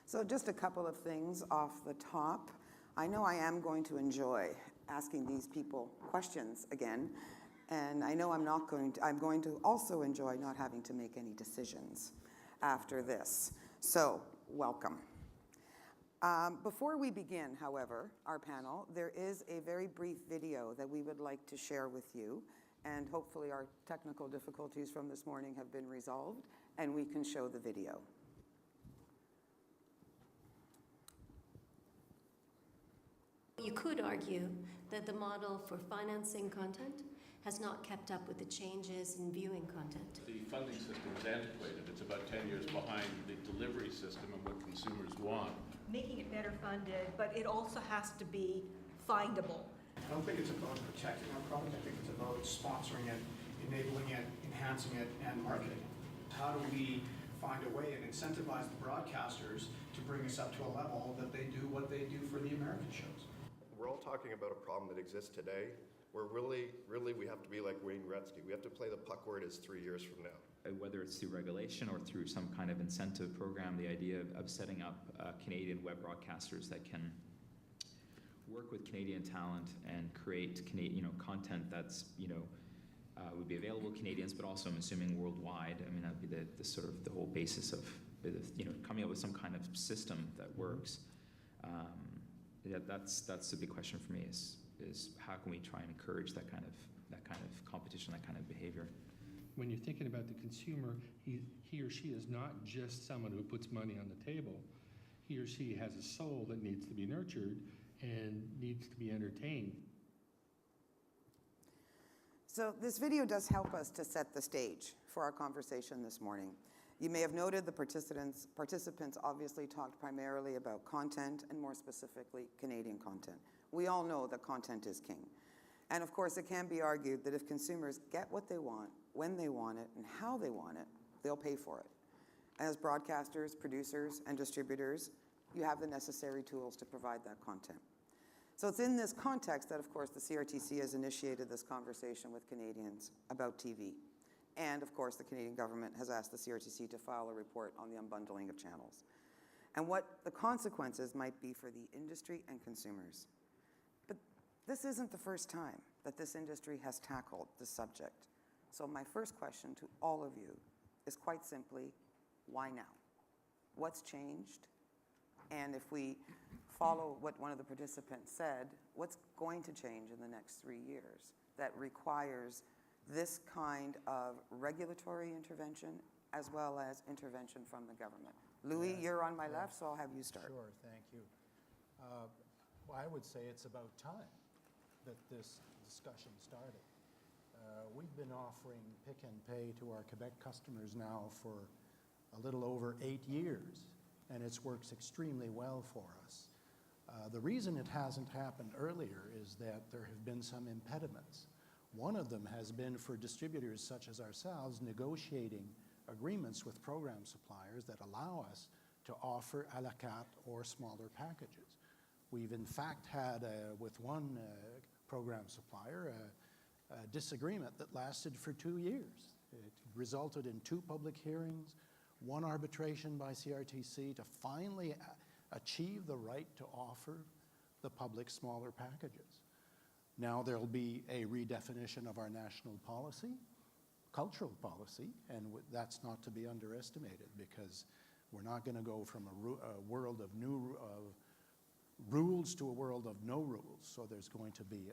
So just a couple of things off the top. I know I am going to enjoy asking these people questions again, and I know I'm going to also enjoy not having to make any decisions after this. So, welcome. Before we begin, however, our panel, there is a very brief video that we would like to share with you, and hopefully our technical difficulties from this morning have been resolved, and we can show the video. You could argue that the model for financing content has not kept up with the changes in viewing content. The funding system is antiquated. It's about 10 years behind the delivery system and what consumers want. Making it better funded, but it also has to be findable. I don't think it's about protecting our product. I think it's about sponsoring it, enabling it, enhancing it, and marketing it. How do we find a way and incentivize the broadcasters to bring us up to a level that they do what they do for the American shows? We're all talking about a problem that exists today where really we have to be like Wayne Gretzky. We have to play the puck where it is 3 years from now. Whether it's through regulation or through some kind of incentive program, the idea of setting up Canadian web broadcasters that can work with Canadian talent and create content that's would be available to Canadians, but also I'm assuming worldwide. I mean, that'd be the sort of the whole basis of coming up with some kind of system that works. That's a big question for me. Is how can we try and encourage that kind of competition, that kind of behavior? When you're thinking about the consumer, he or she is not just someone who puts money on the table. He or she has a soul that needs to be nurtured and needs to be entertained. So this video does help us to set the stage for our conversation this morning. You may have noted the participants obviously talked primarily about content and more specifically Canadian content. We all know that content is king. And of course it can be argued that if consumers get what they want, when they want it, and how they want it, they'll pay for it. As broadcasters, producers, and distributors, you have the necessary tools to provide that content. So it's in this context that, of course, the CRTC has initiated this conversation with Canadians about TV. And, of course, the Canadian government has asked the CRTC to file a report on the unbundling of channels and what the consequences might be for the industry and consumers. But this isn't the first time that this industry has tackled this subject. So my first question to all of you is quite simply, why now? What's changed? And if we follow what one of the participants said, what's going to change in the next 3 years that requires this kind of regulatory intervention as well as intervention from the government? Louis, yes, you're on my left, so I'll have you start. Sure, thank you. Well, I would say it's about time that this discussion started. We've been offering pick and pay to our Quebec customers now for a little over 8 years, and it works extremely well for us. The reason it hasn't happened earlier is that there have been some impediments. One of them has been for distributors such as ourselves negotiating agreements with program suppliers that allow us to offer à la carte or smaller packages. We've in fact had, with one program supplier, a disagreement that lasted for 2 years. It resulted in 2 public hearings, 1 arbitration by CRTC to finally achieve the right to offer the public smaller packages. Now there'll be a redefinition of our national policy, cultural policy, and that's not to be underestimated because we're not going to go from a world of rules to a world of no rules. So there's going to be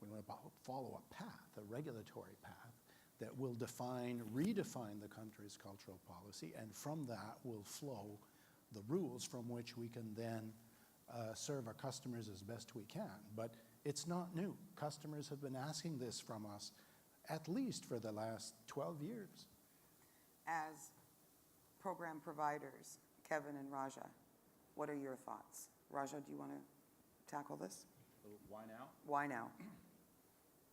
we're going to follow a path, a regulatory path that will redefine the country's cultural policy, and from that will flow the rules from which we can then serve our customers as best we can. But it's not new. Customers have been asking this from us at least for the last 12 years. As program providers, Kevin and Raja, what are your thoughts? Raja, do you want to tackle this? Why now? Why now?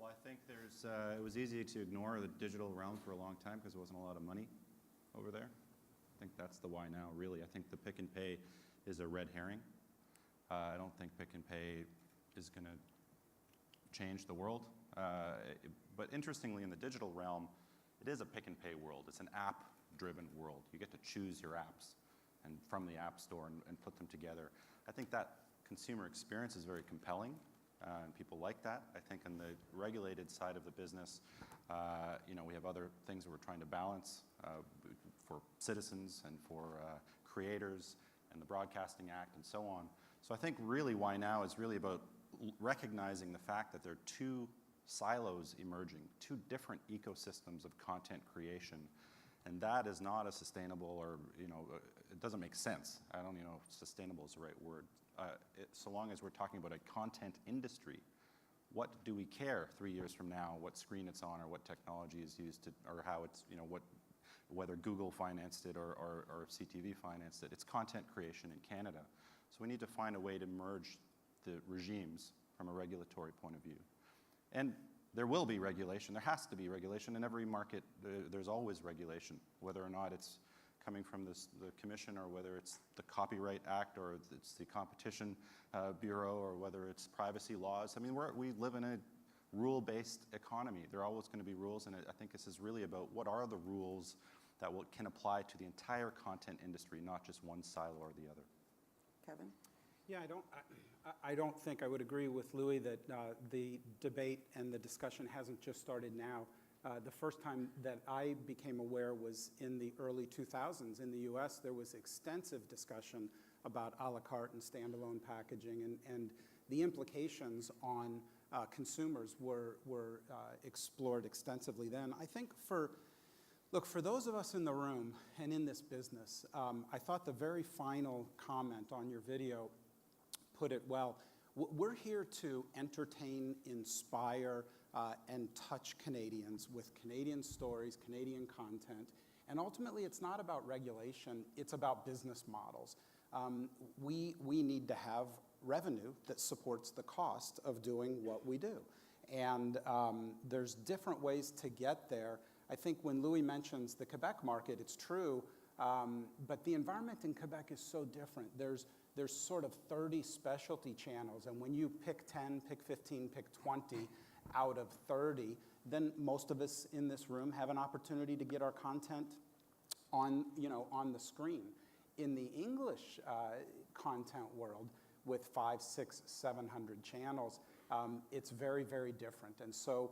Well, I think it was easy to ignore the digital realm for a long time because there wasn't a lot of money over there. I think that's the why now, really. I think the pick and pay is a red herring. I don't think pick and pay is going to change the world. But interestingly, in the digital realm, it is a pick and pay world. It's an app-driven world. You get to choose your apps. and from the App Store and put them together. I think that consumer experience is very compelling, and people like that. I think on the regulated side of the business, we have other things that we're trying to balance for citizens and for creators and the Broadcasting Act and so on. So I think really Why Now is really about recognizing the fact that there are two silos emerging, two different ecosystems of content creation, and that is not a sustainable, or it doesn't make sense. I don't even know if sustainable is the right word. So long as we're talking about a content industry, what do we care 3 years from now what screen it's on or what technology is used to, or how it's, whether Google financed it or CTV financed it. It's content creation in Canada. So we need to find a way to merge the regimes from a regulatory point of view. And there will be regulation. There has to be regulation. In every market, there's always regulation, whether or not it's coming from the Commission, or whether it's the Copyright Act, or it's the Competition Bureau, or whether it's privacy laws. I mean, we live in a rule-based economy. There are always going to be rules, and I think this is really about what are the rules that can apply to the entire content industry, not just one silo or the other. Kevin? Yeah, I don't think I would agree with Louis that the debate and the discussion hasn't just started now. The first time that I became aware was in the early 2000s. In the US, there was extensive discussion about a la carte and standalone packaging, and the implications on consumers were explored extensively then. I think for those of us in the room and in this business, I thought the very final comment on your video put it well. We're here to entertain, inspire, and touch Canadians with Canadian stories, Canadian content. And ultimately, it's not about regulation, it's about business models. We need to have revenue that supports the cost of doing what we do. And there's different ways to get there. I think when Louis mentions the Quebec market, it's true, but the environment in Quebec is so different. There's sort of 30 specialty channels, and when you pick 10, pick 15, pick 20 out of 30, then most of us in this room have an opportunity to get our content on the screen. In the English content world, with 500, 600, 700 channels, it's very, very different. And so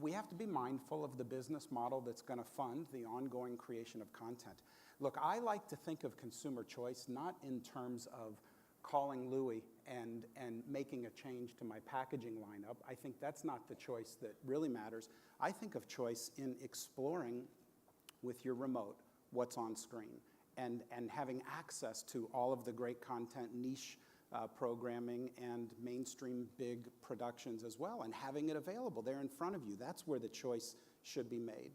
we have to be mindful of the business model that's going to fund the ongoing creation of content. Look, I like to think of consumer choice not in terms of calling Louis and making a change to my packaging lineup. I think that's not the choice that really matters. I think of choice in exploring with your remote what's on screen and having access to all of the great content, niche programming, and mainstream big productions as well, and having it available there in front of you. That's where the choice should be made.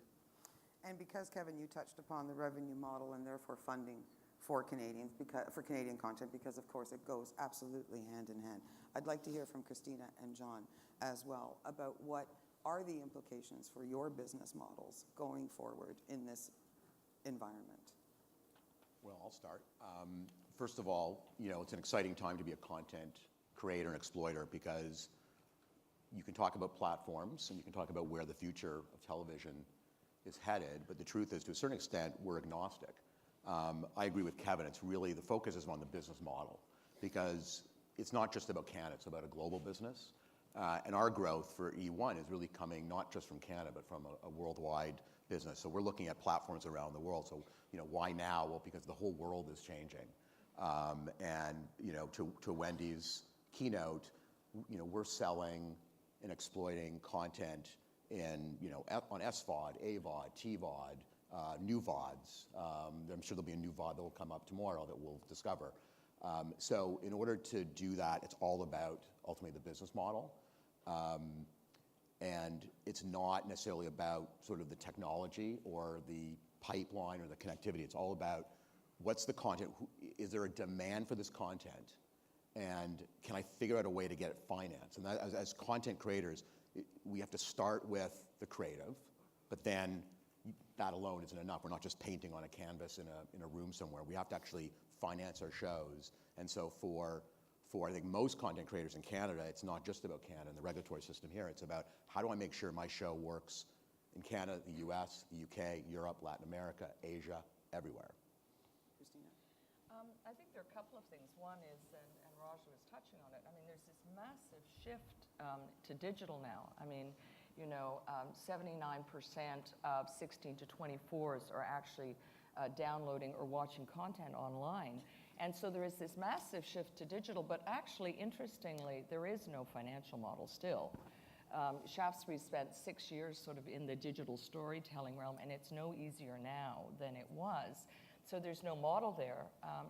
And because, Kevin, you touched upon the revenue model and therefore funding for Canadians, for Canadian content, because of course it goes absolutely hand in hand. I'd like to hear from Christina and John as well about what are the implications for your business models going forward in this environment. Well, I'll start. First of all, it's an exciting time to be a content creator and exploiter, because you can talk about platforms and you can talk about where the future of television is headed, but the truth is, to a certain extent, we're agnostic. I agree with Kevin. It's really, the focus is on the business model, because it's not just about Canada, it's about a global business. And our growth for E1 is really coming not just from Canada, but from a worldwide business. So we're looking at platforms around the world. So, why now? Well, because the whole world is changing. And, to Wendy's keynote, we're selling and exploiting content in, on SVOD, AVOD, TVOD, new VODs. I'm sure there'll be a new VOD that will come up tomorrow that we'll discover. So in order to do that, it's all about ultimately the business model. And it's not necessarily about sort of the technology or the pipeline or the connectivity. It's all about what's the content, is there a demand for this content, and can I figure out a way to get it financed? And that, as content creators, we have to start with the creative, but then that alone isn't enough. We're not just painting on a canvas in a room somewhere. We have to actually finance our shows. And so for I think most content creators in Canada, it's not just about Canada and the regulatory system here. It's about how do I make sure my show works in Canada, the US, the UK, Europe, Latin America, Asia, everywhere. Christina? I think there are a couple of things. One is, and Raja was touching on it, I mean, there's this massive shift to digital now. I mean, 79% of 16 to 24s are actually downloading or watching content online. And so there is this massive shift to digital, but actually, interestingly, there is no financial model still. Shaftesbury spent 6 years sort of in the digital storytelling realm, and it's no easier now than it was. So there's no model there,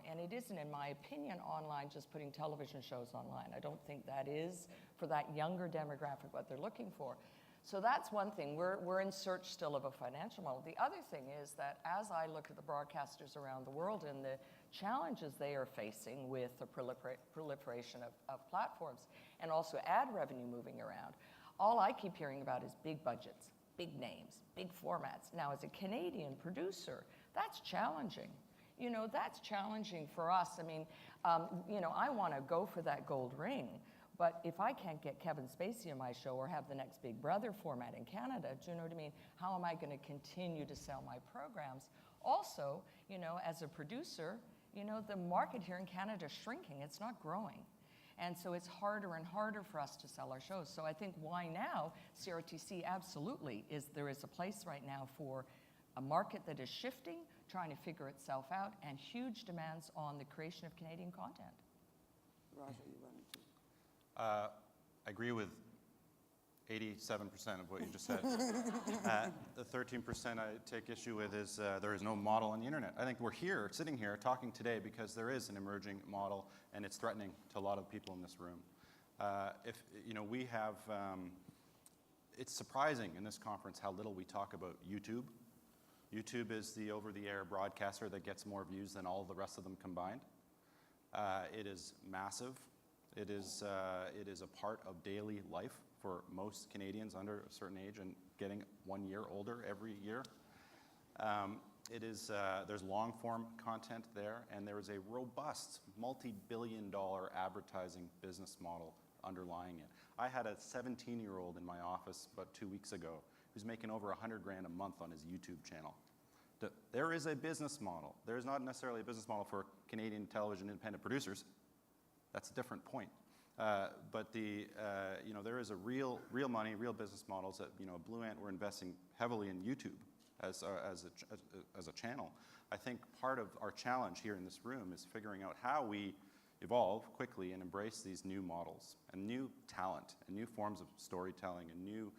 and it isn't, in my opinion, online just putting television shows online. I don't think that is, for that younger demographic, what they're looking for. So that's one thing. We're in search still of a financial model. The other thing is that as I look at the broadcasters around the world and the challenges they are facing with the proliferation of platforms and also ad revenue moving around, all I keep hearing about is big budgets, big names, big formats. Now, as a Canadian producer, that's challenging. That's challenging for us. I mean, I want to go for that gold ring, but if I can't get Kevin Spacey on my show or have the next Big Brother format in Canada, do you know what I mean? How am I going to continue to sell my programs? Also, as a producer, the market here in Canada is shrinking. It's not growing. And so it's harder and harder for us to sell our shows. So I think why now, CRTC absolutely there is a place right now for a market that is shifting, trying to figure itself out, and huge demands on the creation of Canadian content. Raja, you wanted to? I agree with 87% of what you just said. The 13% I take issue with is there is no model on the internet. I think we're here, sitting here, talking today because there is an emerging model, and it's threatening to a lot of people in this room. We have, it's surprising in this conference how little we talk about YouTube. YouTube is the over-the-air broadcaster that gets more views than all the rest of them combined. It is massive. It is a part of daily life for most Canadians under a certain age and getting 1 year older every year. There's long-form content there, and there is a robust multi-billion-dollar advertising business model underlying it. I had a 17-year-old in my office about 2 weeks ago who's making over $100,000 a month on his YouTube channel. There is a business model. There is not necessarily a business model for Canadian television independent producers. That's a different point. But there is a real money, real business models that, Blue Ant, we're investing heavily in YouTube as a channel. I think part of our challenge here in this room is figuring out how we evolve quickly and embrace these new models and new talent and new forms of storytelling and new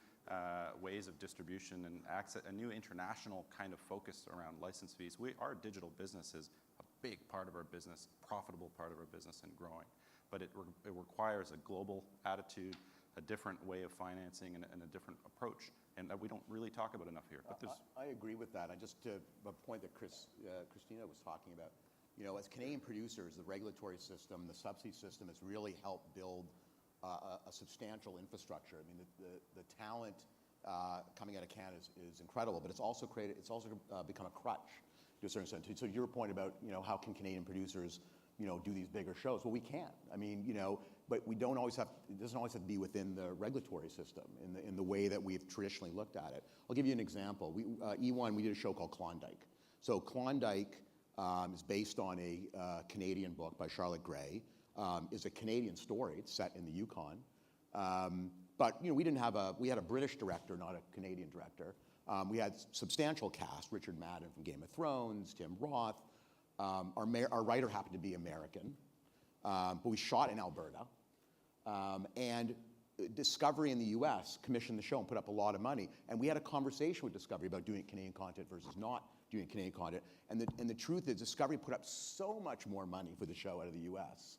ways of distribution and access, a new international kind of focus around license fees. Our digital business is a big part of our business, profitable part of our business, and growing. But it requires a global attitude, a different way of financing, and a different approach, and that we don't really talk about enough here. But I agree with that. Just to a point that Christina was talking about, as Canadian producers, the regulatory system, the subsidy system has really helped build a substantial infrastructure. I mean, the talent coming out of Canada is incredible, but it's also become a crutch to a certain extent. So your point about, how can Canadian producers do these bigger shows? Well, we can. I mean, but we don't always have, it doesn't always have to be within the regulatory system in the way that we've traditionally looked at it. I'll give you an example. E1, we did a show called Klondike. So Klondike is based on a Canadian book by Charlotte Gray. Is a Canadian story. It's set in the Yukon. But, we had a British director, not a Canadian director. We had substantial cast, Richard Madden from Game of Thrones, Tim Roth. Our writer happened to be American, but we shot in Alberta. And Discovery in the US commissioned the show and put up a lot of money. And we had a conversation with Discovery about doing Canadian content versus not doing Canadian content. And the truth is, Discovery put up so much more money for the show out of the US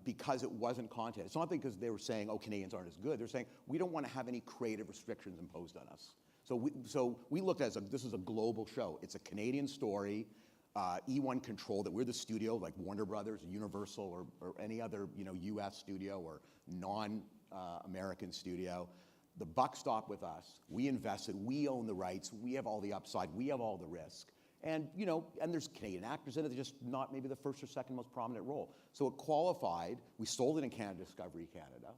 because it wasn't content. It's not because they were saying, oh, Canadians aren't as good. They're saying, we don't want to have any creative restrictions imposed on us. So we looked at it as this is a global show. It's a Canadian story. E1 controlled it. We're the studio, like Warner Brothers, Universal, or any other U.S. studio or non-American studio. The buck stopped with us. We invested. We own the rights. We have all the upside. We have all the risk. And and there's Canadian actors in it. They're just not maybe the first or second most prominent role. So it qualified. We sold it in Canada, Discovery Canada.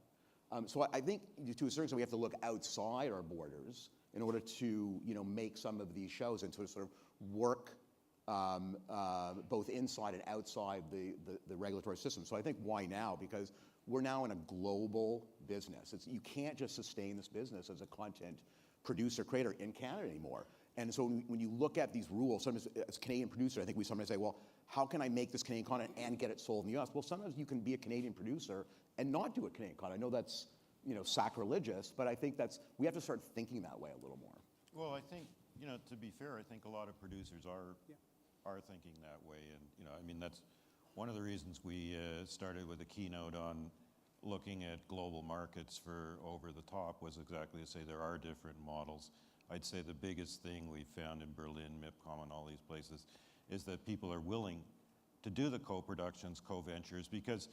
So I think to a certain extent we have to look outside our borders in order to make some of these shows and to sort of work both inside and outside the regulatory system. So I think why now? Because we're now in a global business. You can't just sustain this business as a content producer, creator in Canada anymore. And so when you look at these rules, sometimes as a Canadian producer, I think we sometimes say, well, how can I make this Canadian content and get it sold in the US? Well, sometimes you can be a Canadian producer and not do a Canadian content. I know that's, sacrilegious, but I think we have to start thinking that way a little more. Well, I think, to be fair, I think a lot of producers are thinking that way. And, that's one of the reasons we started with a keynote on looking at global markets for over the top was exactly to say there are different models. I'd say the biggest thing we found in Berlin, MIPCOM, and all these places is that people are willing to do the co-productions, co-ventures, because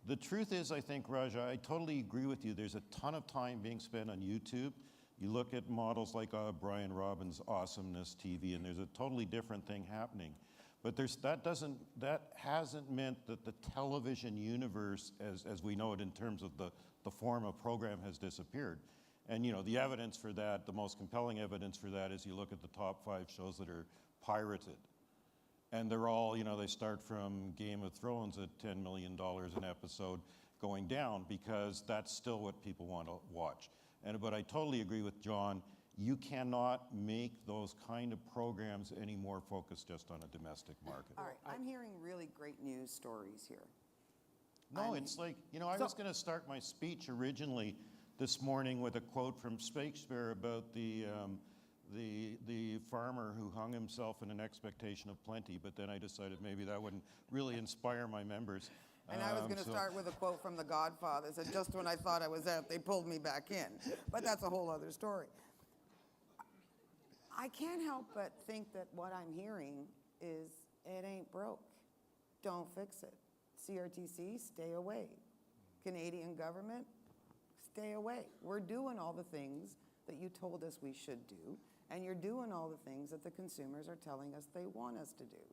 the truth is, I think, Raja, I totally agree with you. There's a ton of time being spent on YouTube. You look at models like Brian Robbins' Awesomeness TV, and there's a totally different thing happening. But that hasn't meant that the television universe, as we know it in terms of the form of program, has disappeared. And the evidence for that, the most compelling evidence for that is you look at the top 5 shows that are pirated. And they're all, they start from Game of Thrones at $10 million an episode going down because that's still what people want to watch. But I totally agree with John. You cannot make those kind of programs any more focused just on a domestic market. All right, I'm hearing really great news stories here. No, it's like, I was going to start my speech originally this morning with a quote from Shakespeare about the farmer who hung himself in an expectation of plenty, but then I decided maybe that wouldn't really inspire my members. And I was going to start with a quote from The Godfather. It said, just when I thought I was out, they pulled me back in. But that's a whole other story. I can't help but think that what I'm hearing is it ain't broke. Don't fix it. CRTC, stay away. Canadian government, stay away. We're doing all the things that you told us we should do, and you're doing all the things that the consumers are telling us they want us to do.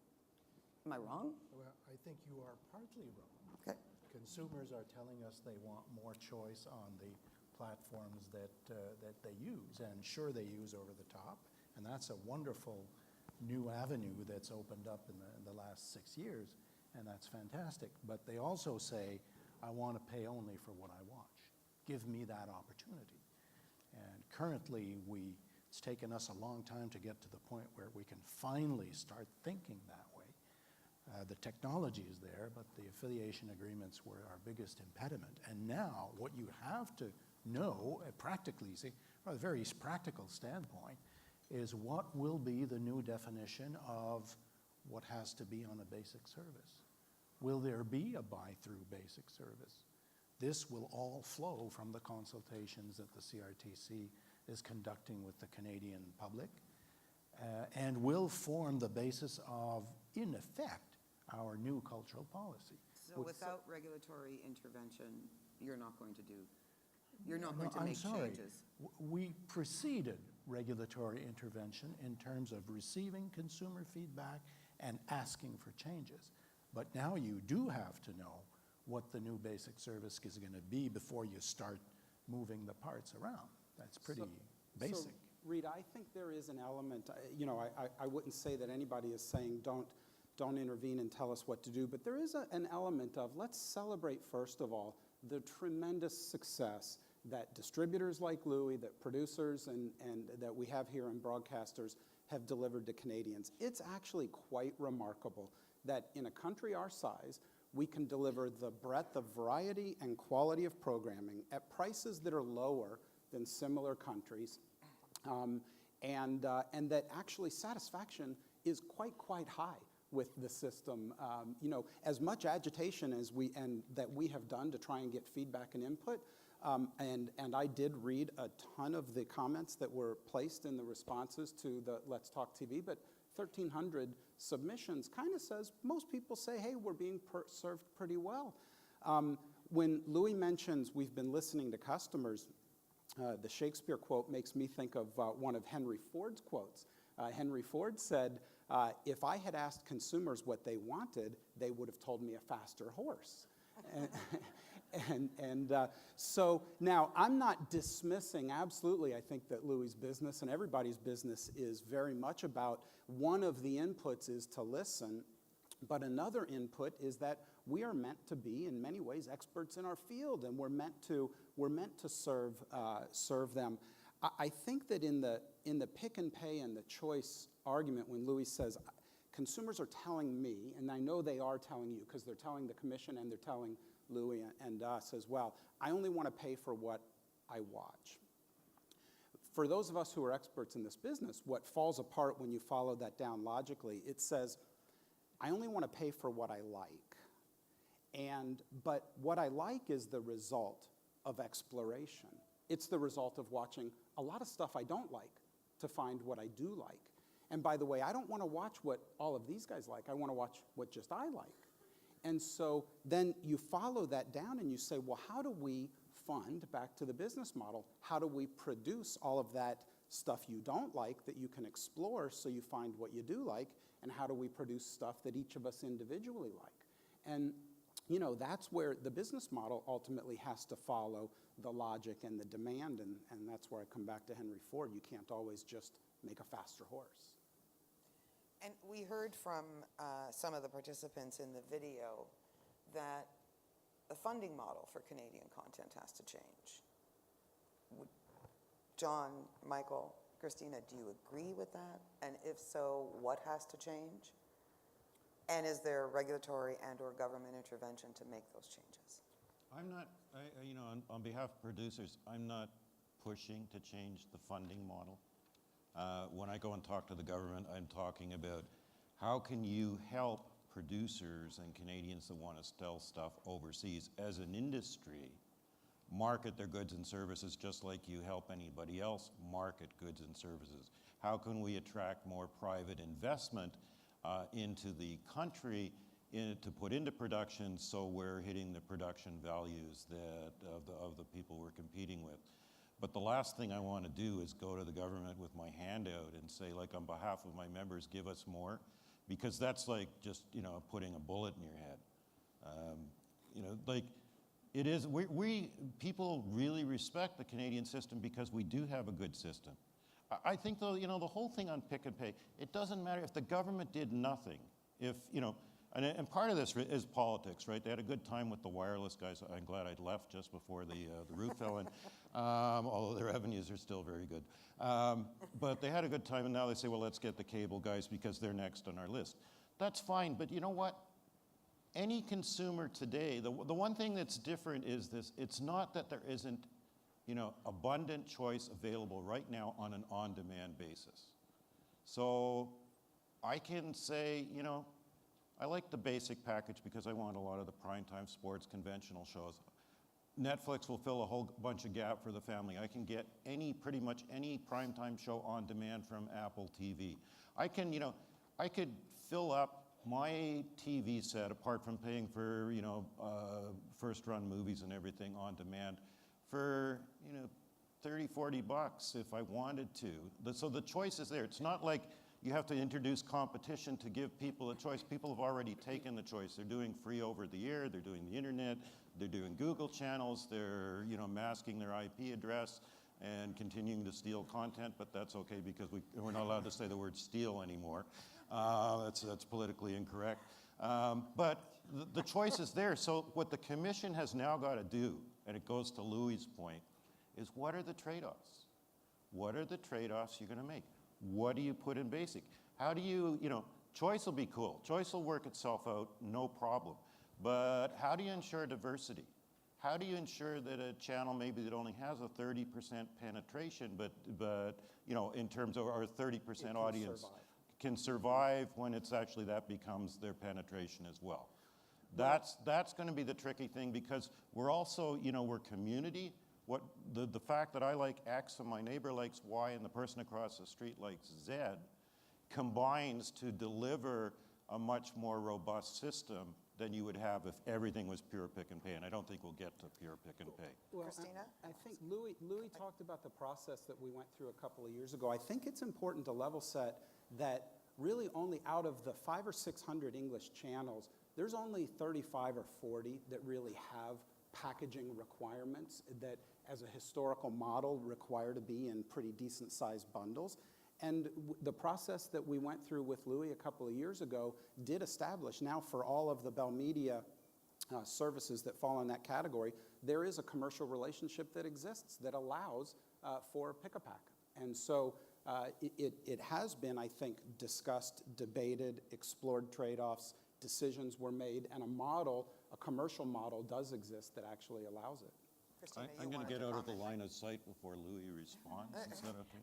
Am I wrong? Well, I think you are partly wrong. Okay. Consumers are telling us they want more choice on the platforms that they use, and sure, they use over the top, and that's a wonderful new avenue that's opened up in the last 6 years, and that's fantastic. But they also say, I want to pay only for what I watch. Give me that opportunity. And currently, it's taken us a long time to get to the point where we can finally start thinking that way. The technology is there, but the affiliation agreements were our biggest impediment. And now, what you have to know, practically, from a very practical standpoint, is what will be the new definition of what has to be on a basic service. Will there be a buy-through basic service? This will all flow from the consultations that the CRTC is conducting with the Canadian public and will form the basis of, in effect, our new cultural policy. So without regulatory intervention, you're not going to make changes? We preceded regulatory intervention in terms of receiving consumer feedback and asking for changes. But now you do have to know what the new basic service is going to be before you start moving the parts around. That's pretty basic. So, Rita, I think there is an element, I wouldn't say that anybody is saying don't intervene and tell us what to do, but there is an element of let's celebrate, first of all, the tremendous success that distributors like Louis, that producers and that we have here and broadcasters have delivered to Canadians. It's actually quite remarkable that in a country our size, we can deliver the breadth of variety and quality of programming at prices that are lower than similar countries, and that actually satisfaction is quite high with the system. As much agitation as that we have done to try and get feedback and input, and I did read a ton of the comments that were placed in the responses to the Let's Talk TV, but 1,300 submissions kind of says, most people say, hey, we're being served pretty well. When Louis mentions we've been listening to customers, the Shakespeare quote makes me think of one of Henry Ford's quotes. Henry Ford said, if I had asked consumers what they wanted, they would have told me a faster horse. So now, I'm not dismissing, absolutely, I think that Louis' business and everybody's business is very much about, one of the inputs is to listen, but another input is that we are meant to be, in many ways, experts in our field, and we're meant to serve them. I think that in the pick and pay and the choice argument, when Louis says, consumers are telling me, and I know they are telling you, because they're telling the commission and they're telling Louis and us as well, I only want to pay for what I watch. For those of us who are experts in this business, what falls apart when you follow that down logically, it says, I only want to pay for what I like. But what I like is the result of exploration. It's the result of watching a lot of stuff I don't like to find what I do like. And by the way, I don't want to watch what all of these guys like. I want to watch what just I like. And so then you follow that down and you say, well, how do we fund, back to the business model, how do we produce all of that stuff you don't like that you can explore so you find what you do like, and how do we produce stuff that each of us individually like? And you know, that's where the business model ultimately has to follow the logic and the demand, and that's where I come back to Henry Ford. You can't always just make a faster horse. And we heard from some of the participants in the video that the funding model for Canadian content has to change. John, Michael, Christina, do you agree with that? And if so, what has to change? And is there regulatory and or government intervention to make those changes? I'm not, you know, on behalf of producers, I'm not pushing to change the funding model. When I go and talk to the government, I'm talking about how can you help producers and Canadians that want to sell stuff overseas as an industry market their goods and services just like you help anybody else market goods and services. How can we attract more private investment into the country to put into production so we're hitting the production values that of the people we're competing with. But the last thing I want to do is go to the government with my hand out and say, like, on behalf of my members, give us more, because that's like just, you know, putting a bullet in your head. You know, like, it is, people really respect the Canadian system because we do have a good system. I think, though, you know, the whole thing on pick and pay, it doesn't matter if the government did nothing. If, you know, and part of this is politics, right? They had a good time with the wireless guys. I'm glad I'd left just before the roof fell in, although their revenues are still very good. But they had a good time, and now they say, well, let's get the cable guys because they're next on our list. That's fine, but you know what? Any consumer today, the one thing that's different is this, it's not that there isn't, you know, abundant choice available right now on an on-demand basis. So I can say, you know, I like the basic package because I want a lot of the primetime sports conventional shows. Netflix will fill a whole bunch of gap for the family. I can get pretty much any primetime show on demand from Apple TV. I can, you know, I could fill up my TV set, apart from paying for, you know, first-run movies and everything on demand, for, you know, $30, $40 if I wanted to. So the choice is there. It's not like you have to introduce competition to give people a choice. People have already taken the choice. They're doing free over the air, they're doing the internet, they're doing Google channels, they're, you know, masking their IP address and continuing to steal content, but that's okay because we're not allowed to say the word steal anymore. That's politically incorrect. But the choice is there. So what the commission has now got to do, and it goes to Louis' point, is what are the trade-offs? What are the trade-offs you're going to make? What do you put in basic? How do you, you know, choice will be cool. Choice will work itself out, no problem. But how do you ensure diversity? How do you ensure that a channel maybe that only has a 30% penetration, but you know, in terms of our 30% audience can survive when it's actually that becomes their penetration as well? That's going to be the tricky thing, because we're also, you know, we're community. What the fact that I like X and my neighbor likes Y and the person across the street likes Z combines to deliver a much more robust system than you would have if everything was pure pick and pay, and I don't think we'll get to pure pick and pay. Well, Christina? I think Louis talked about the process that we went through a couple of years ago. I think it's important to level set that really only out of the 500 or 600 English channels, there's only 35 or 40 that really have packaging requirements that, as a historical model, require to be in pretty decent-sized bundles. And the process that we went through with Louis a couple of years ago did establish, now for all of the Bell Media services that fall in that category, there is a commercial relationship that exists that allows for pick-a-pack. And so it has been, I think, discussed, debated, explored trade-offs, decisions were made, and a commercial model does exist that actually allows it. Christina, I'm going to wanted get out of the comment. line of sight before Louis responds. Is that okay?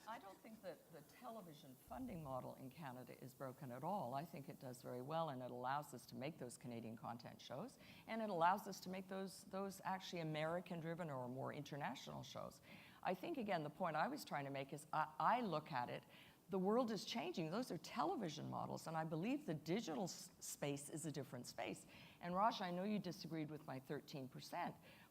I don't think that the television funding model in Canada is broken at all. I think it does very well, and it allows us to make those Canadian content shows, and it allows us to make those actually American-driven or more international shows. I think, again, the point I was trying to make is I look at it, the world is changing. Those are television models, and I believe the digital space is a different space. And Raj, I know you disagreed with my 13%,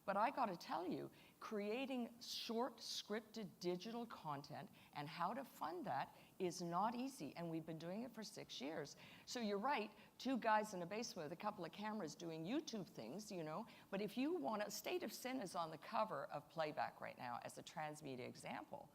but I got to tell you, creating short scripted digital content and how to fund that is not easy, and we've been doing it for 6 years. So you're right, two guys in a basement with a couple of cameras doing YouTube things, you know, but if you want State of Sin is on the cover of Playback right now as a transmedia example.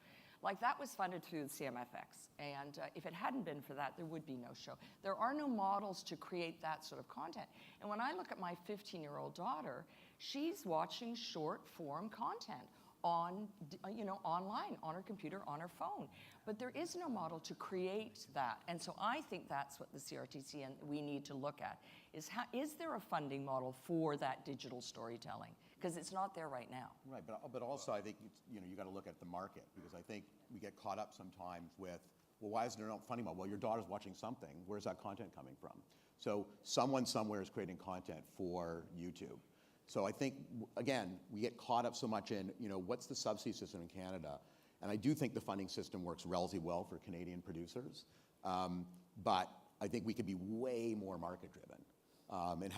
Like, that was funded through the CMFX, and if it hadn't been for that, there would be no show. There are no models to create that sort of content. And when I look at my 15-year-old daughter, she's watching short-form content on, you know, online, on her computer, on her phone. But there is no model to create that. And so I think that's what the CRTC and we need to look at, is there a funding model for that digital storytelling? Because it's not there right now. Right, but also I think you got to look at the market, because I think we get caught up sometimes with, well, why isn't there no funding model? Well, your daughter's watching something. Where's that content coming from? So someone somewhere is creating content for YouTube. So I think, again, we get caught up so much in, you know, what's the subsidy system in Canada? And I do think the funding system works relatively well for Canadian producers, but I think we could be way more market-driven in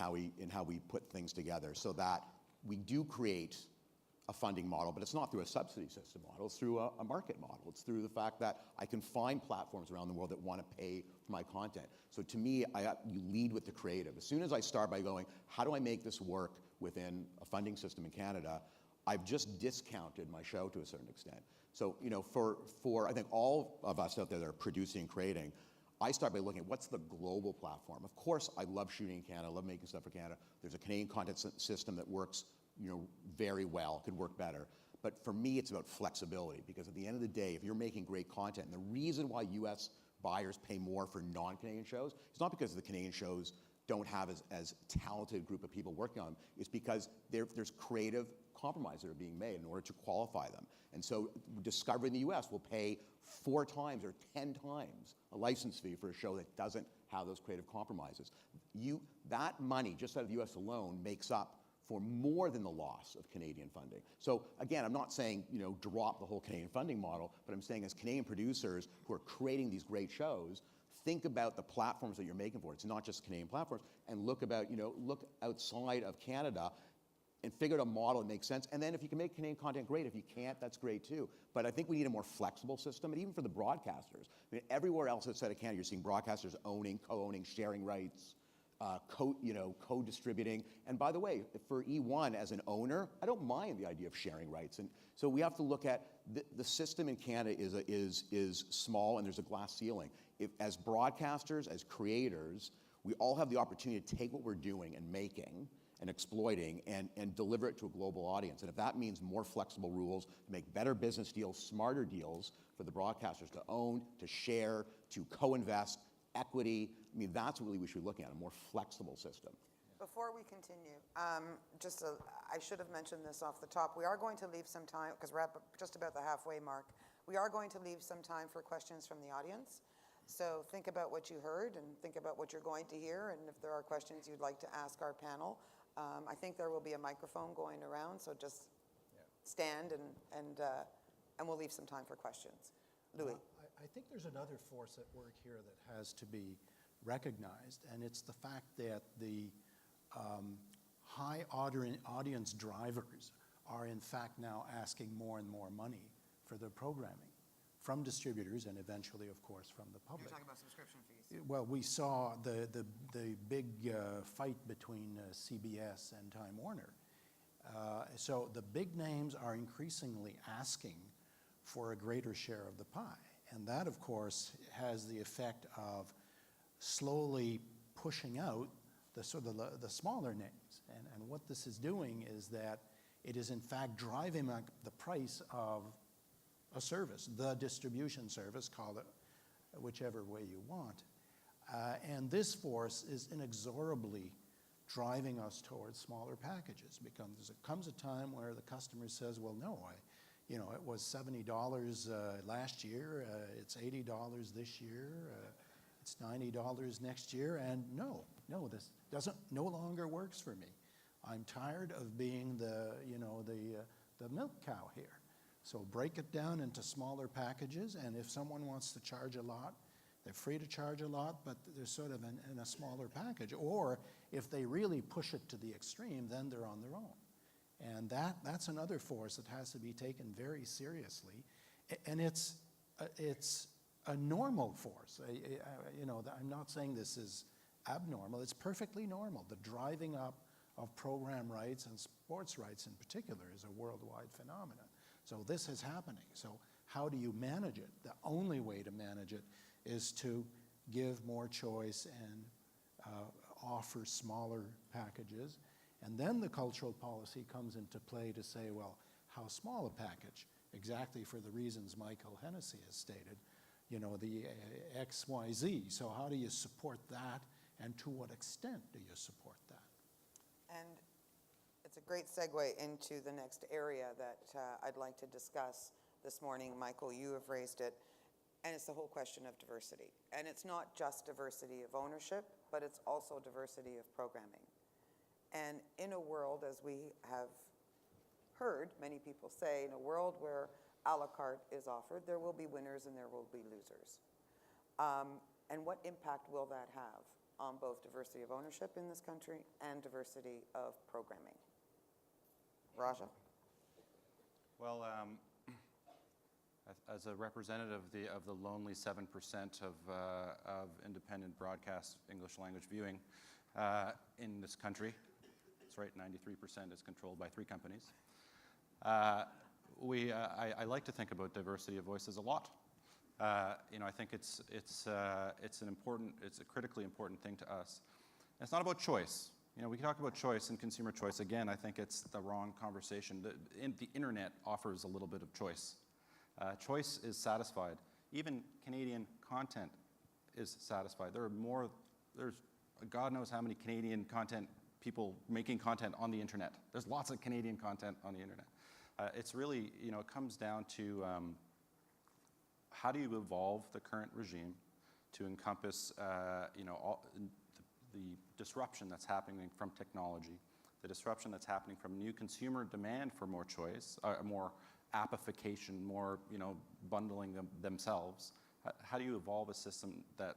how we put things together, so that we do create a funding model, but it's not through a subsidy system model. It's through a market model. It's through the fact that I can find platforms around the world that want to pay for my content. So to me, you lead with the creative. As soon as I start by going, how do I make this work within a funding system in Canada, I've just discounted my show to a certain extent. So, you know, for I think all of us out there that are producing and creating, I start by looking at what's the global platform. Of course, I love shooting in Canada, I love making stuff for Canada. There's a Canadian content system that works, you know, very well, could work better. But for me, it's about flexibility, because at the end of the day, if you're making great content, and the reason why US buyers pay more for non-Canadian shows, it's not because the Canadian shows don't have as talented a group of people working on them, it's because there's creative compromises that are being made in order to qualify them. And so Discovery in the US will pay 4 times or 10 times a license fee for a show that doesn't have those creative compromises. That money, just out of the US alone, makes up for more than the loss of Canadian funding. So again, I'm not saying, you know, drop the whole Canadian funding model, but I'm saying as Canadian producers who are creating these great shows, think about the platforms that you're making for it. It's not just Canadian platforms, and look outside of Canada and figure out a model that makes sense. And then if you can make Canadian content, great. If you can't, that's great too. But I think we need a more flexible system, and even for the broadcasters. I mean, everywhere else outside of Canada, you're seeing broadcasters owning, co-owning, sharing rights, co-distributing. And by the way, for E1 as an owner, I don't mind the idea of sharing rights. And so we have to look at the system in Canada is small, and there's a glass ceiling. As broadcasters, as creators, we all have the opportunity to take what we're doing and making and exploiting and deliver it to a global audience. And if that means more flexible rules, to make better business deals, smarter deals for the broadcasters to own, to share, to co-invest, equity, I mean, that's really what we should be looking at, a more flexible system. Before we continue, I should have mentioned this off the top. We are going to leave some time, because we're at just about the halfway mark. We are going to leave some time for questions from the audience. So think about what you heard and think about what you're going to hear, and if there are questions you'd like to ask our panel. I think there will be a microphone going around, so just stand and we'll leave some time for questions. Louis. I think there's another force at work here that has to be recognized, and it's the fact that the high audience drivers are in fact now asking more and more money for their programming from distributors and eventually, of course, from the public. You're talking about subscription fees. Well, we saw the big fight between CBS and Time Warner, So the big names are increasingly asking for a greater share of the pie. And that, of course, has the effect of slowly pushing out the sort of the smaller names. And what this is doing is that it is in fact driving up the price of a service, the distribution service, call it whichever way you want. And this force is inexorably driving us towards smaller packages, because there comes a time where the customer says, well, no, it was $70 last year, it's $80 this year, it's $90 next year, and no, this no longer works for me. I'm tired of being the milk cow here. So break it down into smaller packages, and if someone wants to charge a lot, they're free to charge a lot, but they're sort of in a smaller package. Or if they really push it to the extreme, then they're on their own. And that's another force that has to be taken very seriously. And it's a normal force. I'm not saying this is abnormal. It's perfectly normal. The driving up of program rights and sports rights in particular is a worldwide phenomenon. So this is happening. So how do you manage it? The only way to manage it is to give more choice and offer smaller packages. And then the cultural policy comes into play to say, well, how small a package? Exactly for the reasons Michael Hennessy has stated, the XYZ. So how do you support that, and to what extent do you support that? And it's a great segue into the next area that I'd like to discuss this morning. Michael, you have raised it, and it's the whole question of diversity. And it's not just diversity of ownership, but it's also diversity of programming. And in a world, as we have heard many people say, in a world where a la carte is offered, there will be winners and there will be losers. And what impact will that have on both diversity of ownership in this country and diversity of programming? Raja? Well, as a representative of the lonely 7% of independent broadcast English language viewing in this country, that's right, 93% is controlled by 3 companies. I like to think about diversity of voices a lot. I think it's a critically important thing to us. And it's not about choice. We can talk about choice and consumer choice. Again, I think it's the wrong conversation. The internet offers a little bit of choice. Choice is satisfied. Even Canadian content is satisfied. There's God knows how many Canadian content people making content on the internet. There's lots of Canadian content on the internet. It's really, it comes down to how do you evolve the current regime to encompass, the disruption that's happening from technology, the disruption that's happening from new consumer demand for more choice, more appification, more, bundling themselves. How do you evolve a system that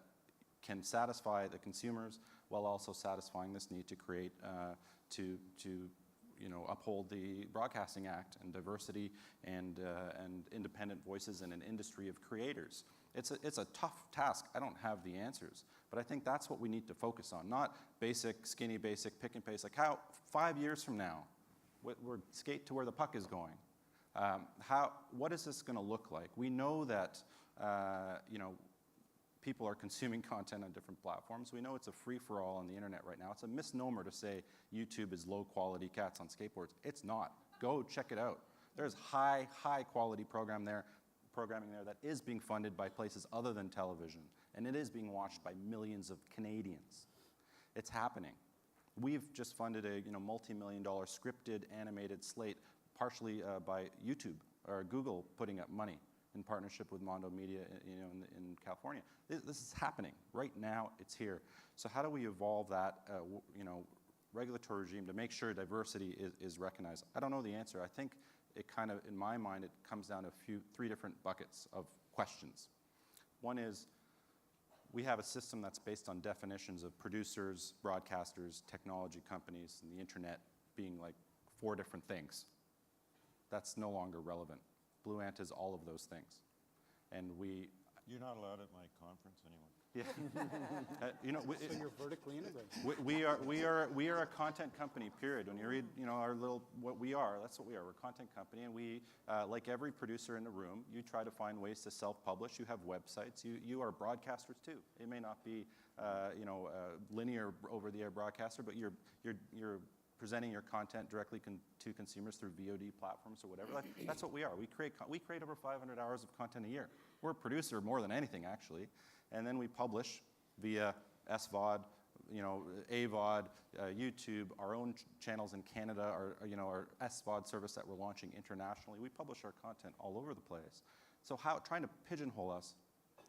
can satisfy the consumers while also satisfying this need to create, to uphold the Broadcasting Act and diversity and independent voices in an industry of creators? It's a tough task. I don't have the answers, but I think that's what we need to focus on. Not basic, skinny, basic, pick and paste. Like how 5 years from now, we're skate to where the puck is going. What is this going to look like? We know that people are consuming content on different platforms. We know it's a free-for-all on the internet right now. It's a misnomer to say YouTube is low-quality cats on skateboards. It's not. Go check it out. There's high-quality programming there that is being funded by places other than television, and it is being watched by millions of Canadians. It's happening. We've just funded a multi-million-dollar scripted animated slate, partially by YouTube or Google putting up money in partnership with Mondo Media, in California. This is happening right now. It's here. So how do we evolve that, regulatory regime to make sure diversity is recognized? I don't know the answer. I think it kind of, in my mind, it comes down to 3 different buckets of questions. One is we have a system that's based on definitions of producers, broadcasters, technology companies, and the internet being like 4 different things. That's no longer relevant. Blue Ant is all of those things. And You're not allowed at my conference anyway. Yeah. So you're vertically integrated. We are a content company, period. When you read, our what we are, that's what we are. We're a content company, and we, like every producer in the room, you try to find ways to self-publish. You have websites. You are broadcasters too. It may not be, linear over-the-air broadcaster, but you're presenting your content directly to consumers through VOD platforms or whatever. That's what we are. We create over 500 hours of content a year. We're a producer more than anything, actually. And then we publish via SVOD, AVOD, YouTube, our own channels in Canada, our SVOD service that we're launching internationally. We publish our content all over the place. So trying to pigeonhole us,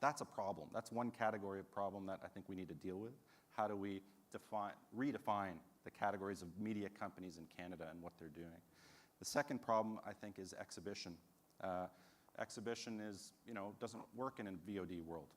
that's a problem. That's one category of problem that I think we need to deal with. How do we redefine the categories of media companies in Canada and what they're doing? The second problem, I think, is exhibition. Exhibition doesn't work in a VOD world.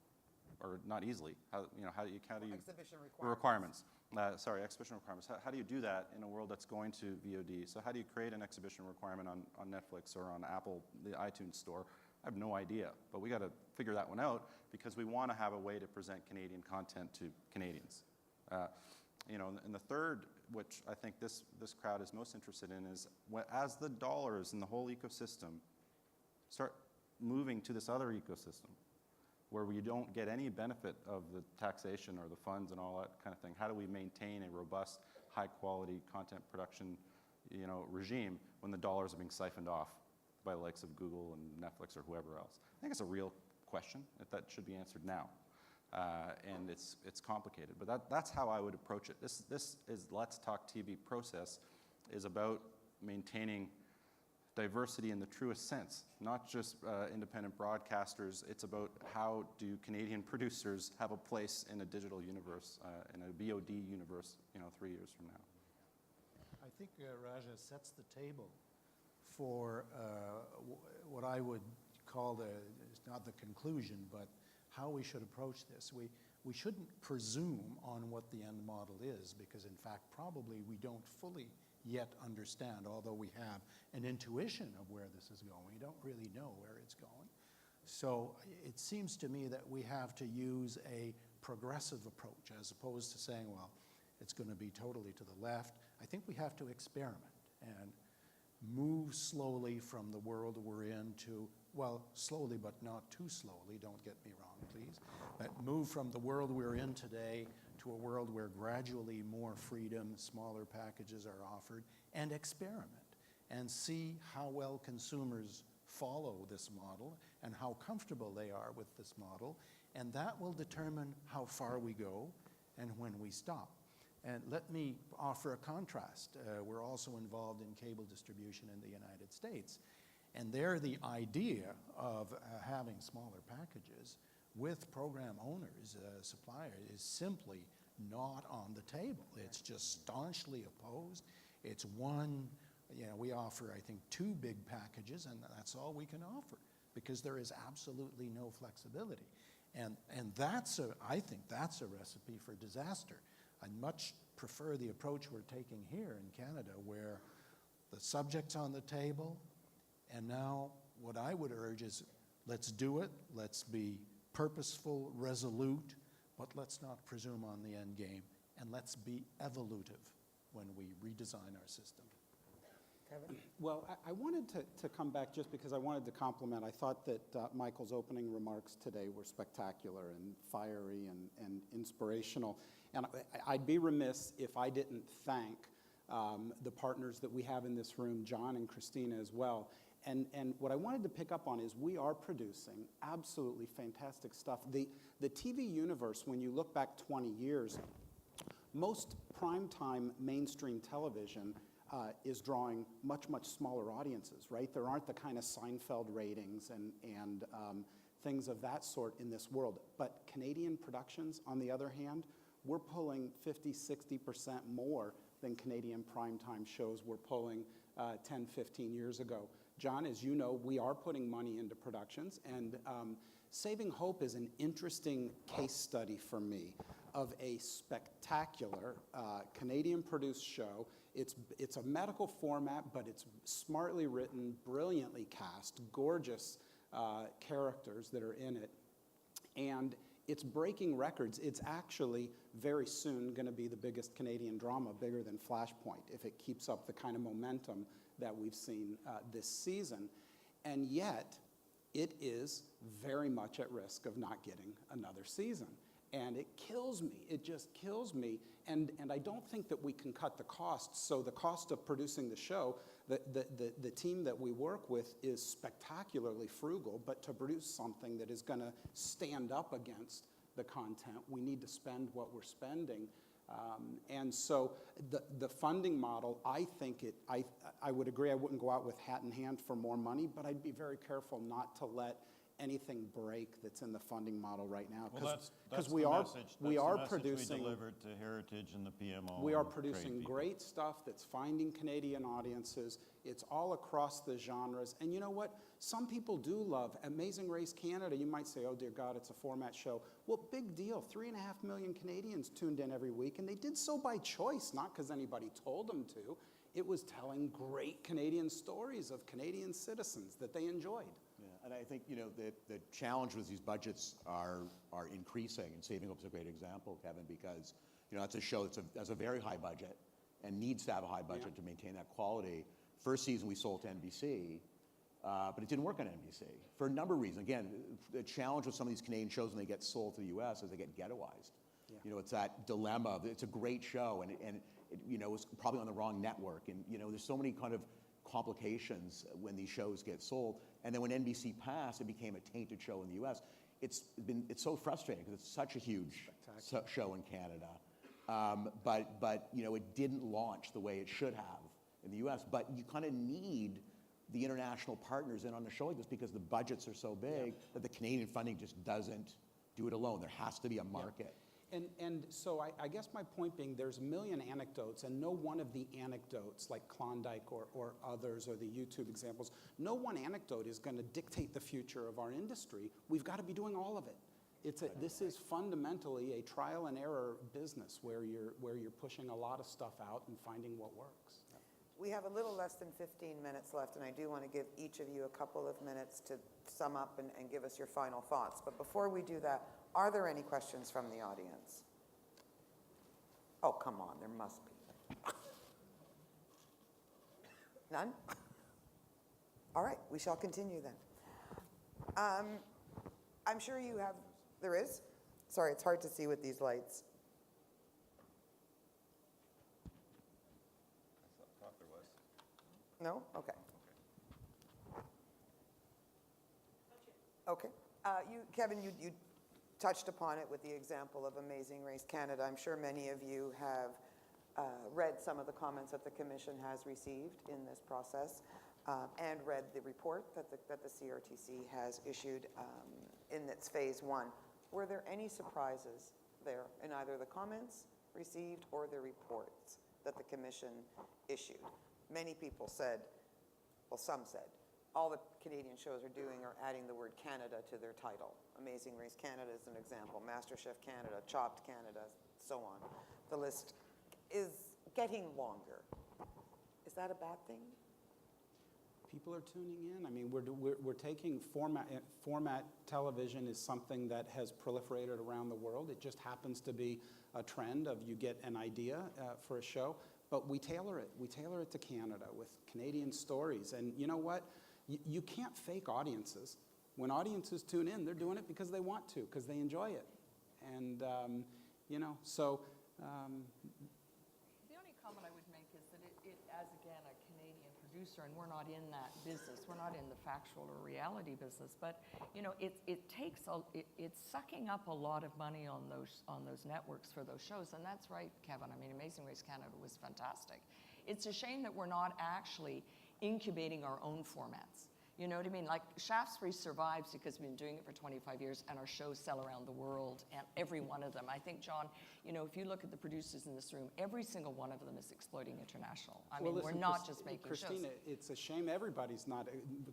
Or not easily. How do you exhibition requirements. Exhibition requirements. How do you do that in a world that's going to VOD? So how do you create an exhibition requirement on Netflix or on Apple, the iTunes store? I have no idea, but we got to figure that one out because we want to have a way to present Canadian content to Canadians. And the third, which I think this crowd is most interested in, is as the dollars in the whole ecosystem start moving to this other ecosystem, where we don't get any benefit of the taxation or the funds and all that kind of thing. How do we maintain a robust, high-quality content production, regime when the dollars are being siphoned off by the likes of Google and Netflix or whoever else? I think it's a real question that should be answered now, and it's complicated. But that's how I would approach it. This is Let's Talk TV process is about maintaining diversity in the truest sense, not just independent broadcasters. It's about how do Canadian producers have a place in a digital universe, in a VOD universe, 3 years from now. I think Raja sets the table for what I would call not the conclusion, but how we should approach this. We shouldn't presume on what the end model is, because in fact, probably we don't fully yet understand, although we have an intuition of where this is going. We don't really know where it's going. So it seems to me that we have to use a progressive approach as opposed to saying, well, it's going to be totally to the left. I think we have to experiment and move slowly from the world we're in to, well, slowly but not too slowly, don't get me wrong, please, but move from the world we're in today to a world where gradually more freedom, smaller packages are offered, and experiment and see how well consumers follow this model and how comfortable they are with this model, and that will determine how far we go and when we stop. And let me offer a contrast. We're also involved in cable distribution in the United States, and there the idea of having smaller packages with program owners, suppliers, is simply not on the table. It's just staunchly opposed. It's one, we offer, I think, 2 big packages, and that's all we can offer because there is absolutely no flexibility. And I think that's a recipe for disaster. I much prefer the approach we're taking here in Canada, where the subject's on the table, and now what I would urge is let's do it, let's be purposeful, resolute, but let's not presume on the end game, and let's be evolutive when we redesign our system. Kevin? Well, I wanted to come back just because I wanted to compliment. I thought that Michael's opening remarks today were spectacular and fiery and inspirational. And I'd be remiss if I didn't thank the partners that we have in this room, John and Christina as well. And what I wanted to pick up on is we are producing absolutely fantastic stuff. The TV universe, when you look back 20 years, most primetime mainstream television is drawing much, much smaller audiences, right? There aren't the kind of Seinfeld ratings and things of that sort in this world. But Canadian productions, on the other hand, we're pulling 50, 60% more than Canadian primetime shows were pulling 10, 15 years ago. John, as you know, we are putting money into productions, and Saving Hope is an interesting case study for me of a spectacular Canadian-produced show. It's a medical format, but it's smartly written, brilliantly cast, gorgeous characters that are in it. And It's breaking records. It's actually very soon going to be the biggest Canadian drama, bigger than Flashpoint, if it keeps up the kind of momentum that we've seen this season. And yet, it is very much at risk of not getting another season. And it kills me. It just kills me. And I don't think that we can cut the costs. So the cost of producing the show, the team that we work with is spectacularly frugal, but to produce something that is going to stand up against the content, we need to spend what we're spending. And so the funding model, I think I would agree I wouldn't go out with hat in hand for more money, but I'd be very careful not to let anything break that's in the funding model right now. Because we are producing, we delivered to Heritage and the PMO. We are producing great stuff that's finding Canadian audiences. It's all across the genres. And you know what? Some people do love Amazing Race Canada. You might say, oh dear God, it's a format show. Well, big deal. 3.5 million Canadians tuned in every week, and they did so by choice, not because anybody told them to. It was telling great Canadian stories of Canadian citizens that they enjoyed. Yeah, and I think, the challenge with these budgets are increasing, and Saving Hope's a great example, Kevin, because, that's a show that's a very high budget and needs to have a high budget to maintain that quality. First season we sold to NBC, but it didn't work on NBC for a number of reasons. Again, the challenge with some of these Canadian shows when they get sold to the US is they get ghettoized. Yeah. It's that dilemma. It's a great show, and it was probably on the wrong network, and there's so many kind of complications when these shows get sold. And then when NBC passed, it became a tainted show in the US. It's so frustrating because it's such a huge show in Canada. But it didn't launch the way it should have in the US. But you kind of need the international partners in on a show like this because the budgets are so big that the Canadian funding just doesn't do it alone. There has to be a market. And so I guess my point being there's a million anecdotes, and no one of the anecdotes, like Klondike or others or the YouTube examples, no one anecdote is going to dictate the future of our industry. We've got to be doing all of it. This is fundamentally a trial and error business where you're pushing a lot of stuff out and finding what works. We have a little less than 15 minutes left, and I do want to give each of you a couple of minutes to sum up and give us your final thoughts. But before we do that, are there any questions from the audience? Oh, come on, there must be. None? All right, we shall continue then. I'm sure you have, there is? Sorry, it's hard to see with these lights. I thought there was. No? Okay. Okay. Kevin, you touched upon it with the example of Amazing Race Canada. I'm sure many of you have read some of the comments that the Commission has received in this process and read the report that the CRTC has issued in its phase 1. Were there any surprises there in either the comments received or the reports that the Commission issued? Many people said, well, some said, all the Canadian shows are doing are adding the word Canada to their title. Amazing Race Canada is an example. MasterChef Canada, Chopped Canada, so on. The list is getting longer. Is that a bad thing? People are tuning in. I mean, we're taking format television is something that has proliferated around the world. It just happens to be a trend of you get an idea for a show, but we tailor it. We tailor it to Canada with Canadian stories. And you know what? You can't fake audiences. When audiences tune in, they're doing it because they want to, because they enjoy it. And, so... The only comment I would make is that it as, again, a Canadian producer, and we're not in that business. We're not in the factual or reality business. But, it's sucking up a lot of money on those networks for those shows. And that's right, Kevin. I mean, Amazing Race Canada was fantastic. It's a shame that we're not actually incubating our own formats. You know what I mean? Like Shaftesbury survives because we've been doing it for 25 years and our shows sell around the world, and every one of them. I think, John, if you look at the producers in this room, every single one of them is exploiting international. We're not just making Christina, shows. it's a shame everybody's not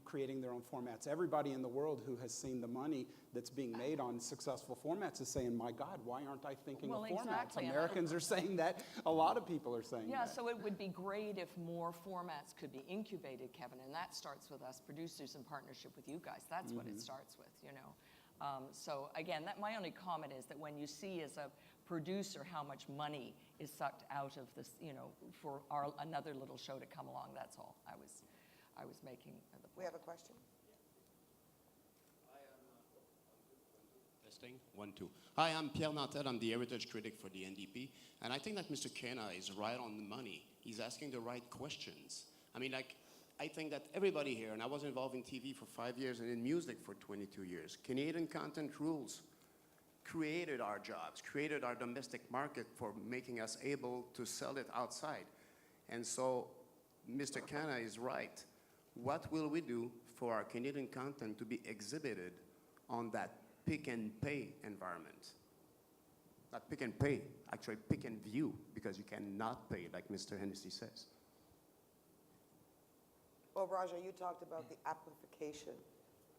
creating their own formats. Everybody in the world who has seen the money that's being made on successful formats is saying, my God, why aren't I thinking of formats? Exactly. Americans are saying that. A lot of people are saying that. Yeah, so it would be great if more formats could be incubated, Kevin, and that starts with us producers in partnership with you guys. That's what it starts with, So again, my only comment is that when you see as a producer how much money is sucked out of this, for another little show to come along, that's all I was making the point. We have a question? Testing, 1, 2. Hi, I'm Pierre Nantel. I'm the heritage critic for the NDP. And I think that Mr. Khanna is right on the money. He's asking the right questions. I mean, I think that everybody here, and I was involved in TV for 5 years and in music for 22 years, Canadian content rules created our jobs, created our domestic market for making us able to sell it outside. And so Mr. Khanna is right. What will we do for our Canadian content to be exhibited on that pick and pay environment? Not pick and pay, actually pick and view, because you cannot pay, like Mr. Hennessy says. Well, Raja, you talked about the amplification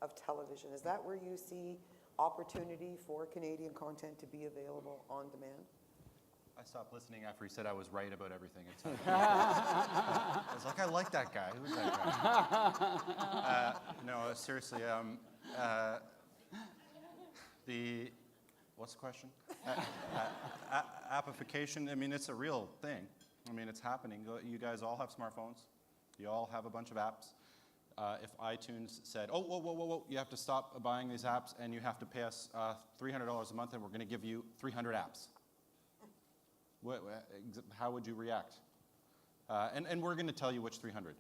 of television. Is that where you see opportunity for Canadian content to be available on demand? I stopped listening after he said I was right about everything. I was like, I like that guy. Who's that guy? No, seriously. What's the question? Appification, I mean, it's a real thing. I mean, it's happening. You guys all have smartphones. You all have a bunch of apps. If iTunes said, oh, whoa, you have to stop buying these apps and you have to pay us $300 a month and we're going to give you 300 apps. How would you react? And we're going to tell you which 300,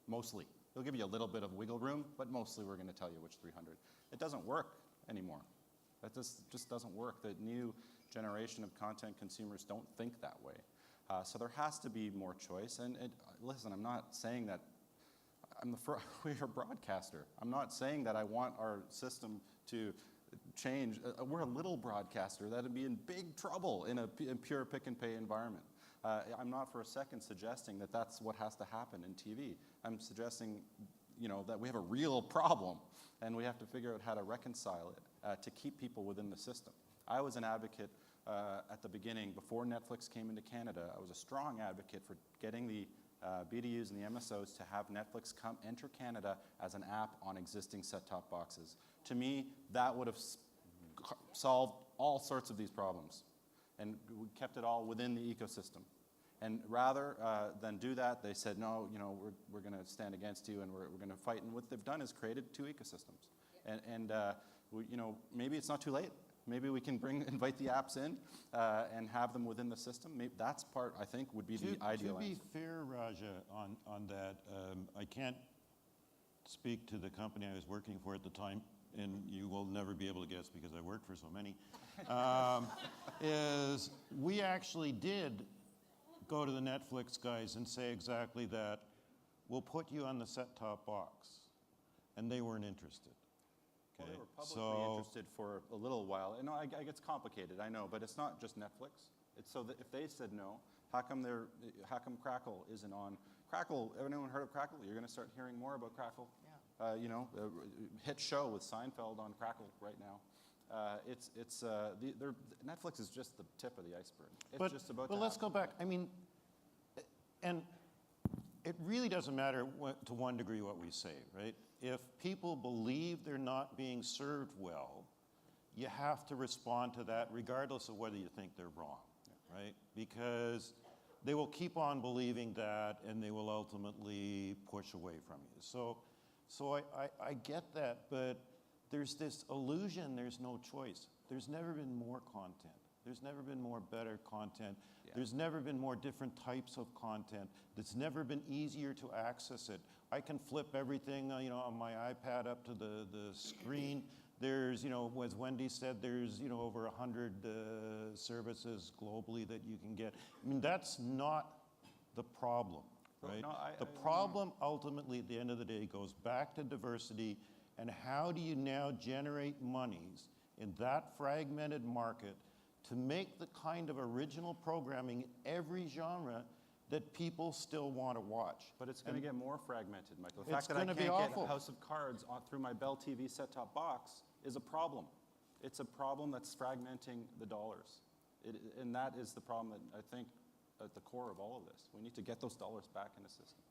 mostly. They'll give you a little bit of wiggle room, but mostly we're going to tell you which 300. It doesn't work anymore. That just doesn't work. The new generation of content consumers don't think that way. So there has to be more choice. And listen, I'm not saying that we're a broadcaster. I'm not saying that I want our system to change. We're a little broadcaster that would be in big trouble in a pure pick and pay environment. I'm not for a second suggesting that that's what has to happen in TV. I'm suggesting, that we have a real problem and we have to figure out how to reconcile it to keep people within the system. I was an advocate at the beginning, before Netflix came into Canada. I was a strong advocate for getting the BDUs and the MSOs to have Netflix enter Canada as an app on existing set-top boxes. To me, that would have solved all sorts of these problems, and we kept it all within the ecosystem. And rather than do that, they said, no, we're going to stand against you and we're going to fight. And what they've done is created two ecosystems. And maybe it's not too late. Maybe we can invite the apps in and have them within the system. Maybe that's part, I think, would be the ideal answer. To be fair, Raja, on that, I can't speak to the company I was working for at the time, and you will never be able to guess because I worked for so many, is we actually did go to the Netflix guys and say exactly that. We'll put you on the set-top box. And they weren't interested. Well, they were publicly interested for a little while. And it gets complicated, I know, but it's not just Netflix. It's so that if they said no, how come Crackle isn't on? Crackle, anyone heard of Crackle? You're going to start hearing more about Crackle. Yeah. A hit show with Seinfeld on Crackle right now. Netflix is just the tip of the iceberg. It's just about. But let's go back. I mean, and it really doesn't matter to one degree what we say, right? If people believe they're not being served well, you have to respond to that regardless of whether you think they're wrong, right? Because they will keep on believing that and they will ultimately push away from you. So I get that, but there's this illusion there's no choice. There's never been more content. There's never been more better content. Yeah. There's never been more different types of content. It's never been easier to access it. I can flip everything, on my iPad up to the screen. There's, as Wendy said, there's, over 100 services globally that you can get. I mean, that's not the problem, right? No, the problem ultimately at the end of the day goes back to diversity and how do you now generate monies in that fragmented market to make the kind of original programming in every genre that people still want to watch. But it's going to get more fragmented, Michael. The fact that I can't get House of Cards through my Bell TV set-top box is a problem. It's a problem that's fragmenting the dollars. And that is the problem that I think at the core of all of this. We need to get those dollars back in the system.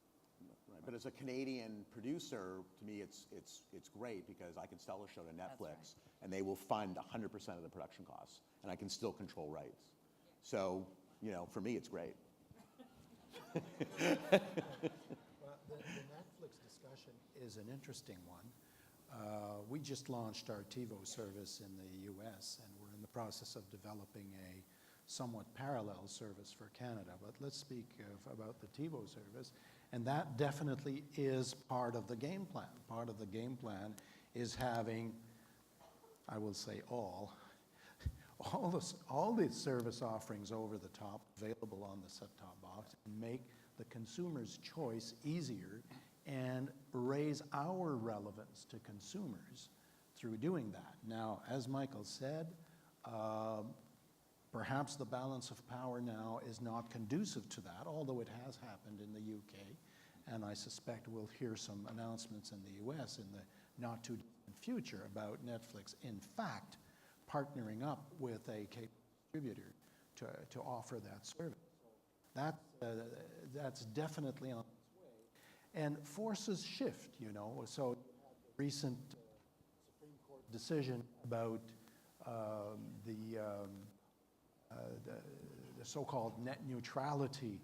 Right. But as a Canadian producer, to me, it's great because I can sell a show to Netflix. and they will fund 100% of the production costs, and I can still control rights. So, you know, for me, it's great. Well, the Netflix discussion is an interesting one. We just launched our TiVo service in the US, and we're in the process of developing a somewhat parallel service for Canada. But let's speak about the TiVo service, and that definitely is part of the game plan. Part of the game plan is having, I will say all these service offerings over the top available on the set-top box, and make the consumer's choice easier and raise our relevance to consumers through doing that. Now, as Michael said, perhaps the balance of power now is not conducive to that, although it has happened in the UK, and I suspect we'll hear some announcements in the US in the not too distant future about Netflix, in fact, partnering up with a cable distributor to offer that service. That's definitely on its way. And forces shift, you know. So the recent Supreme Court decision about the so-called net neutrality,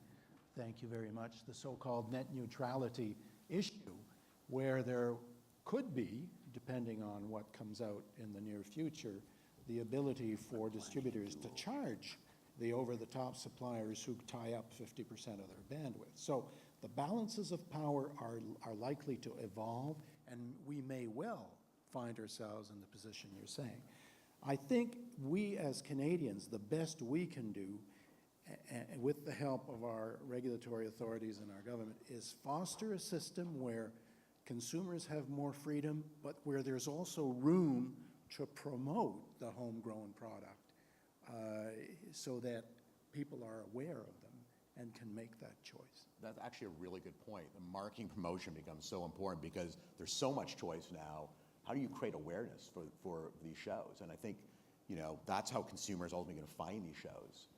thank you very much, the so-called net neutrality issue, where there could be, depending on what comes out in the near future, the ability for distributors to charge the over-the-top suppliers who tie up 50% of their bandwidth. So the balances of power are likely to evolve, and we may well find ourselves in the position you're saying. I think we as Canadians, the best we can do, with the help of our regulatory authorities and our government, is foster a system where consumers have more freedom, but where there's also room to promote the homegrown product so that people are aware of them and can make that choice. That's actually a really good point. The marketing promotion becomes so important because there's so much choice now. How do you create awareness for these shows? And I think, you know, that's how consumers are ultimately going to find these shows.